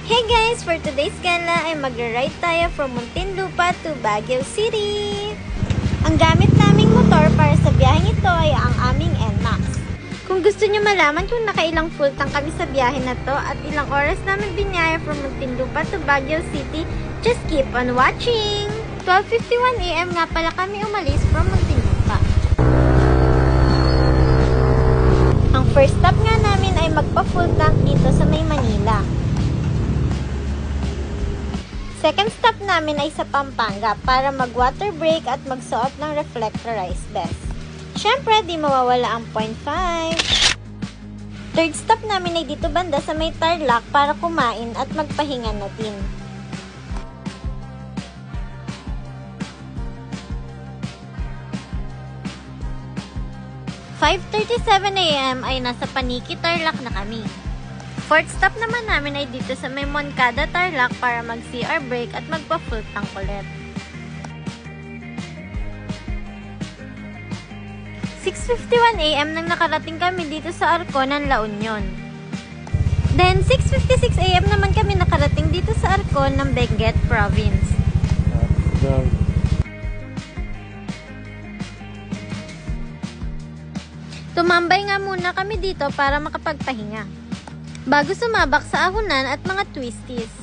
Hey guys! For today's gala ay magra-ride tayo from Muntinlupa to Baguio City. Ang gamit naming motor para sa biyaheng ito ay ang aming NMAX. Kung gusto nyo malaman kung nakailang full tank kami sa biyahe na to at ilang oras namin binyaya from Muntinlupa to Baguio City, just keep on watching! 12:51 AM nga pala kami umalis from Muntinlupa. Ang first stop nga namin ay magpa-full tank dito sa May Manila. Second stop namin ay sa Pampanga para mag-water break at magsuot ng reflectorized vest. Syempre, di mawawala ang 0.5. Third stop namin ay dito banda sa may Tarlac para kumain at magpahinga na din. (5:37 AM) ay nasa Paniki, Tarlac na kami. Fourth stop naman namin ay dito sa may Moncada, Tarlac para mag-CR break at magpa-full tank ulit. 6:51 AM nang nakarating kami dito sa Arconan, La Union. Then 6:56 AM naman kami nakarating dito sa Arcon ng Benguet Province. Tumambay nga muna kami dito para makapagpahinga bago sumabak sa ahunan at mga twisties.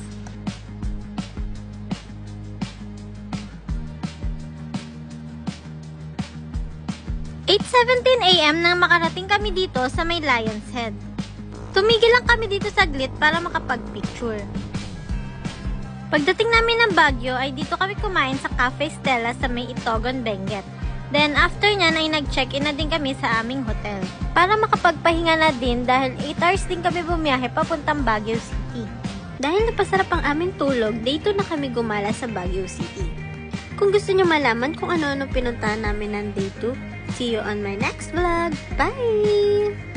(8:17 AM nang makarating kami dito sa may Lion's Head. Tumigil lang kami dito saglit para makapag-picture. Pagdating namin ng Baguio ay dito kami kumain sa Cafe Stella sa may Itogon, Benguet. Then, after nyan ay nag-check-in na din kami sa aming hotel. Para makapagpahinga na din dahil 8 hours din kami bumiyahe papuntang Baguio City. Dahil napasarap ang aming tulog, dito na kami gumala sa Baguio City. Kung gusto nyo malaman kung ano-ano pinuntahan namin ng day 2, see you on my next vlog. Bye!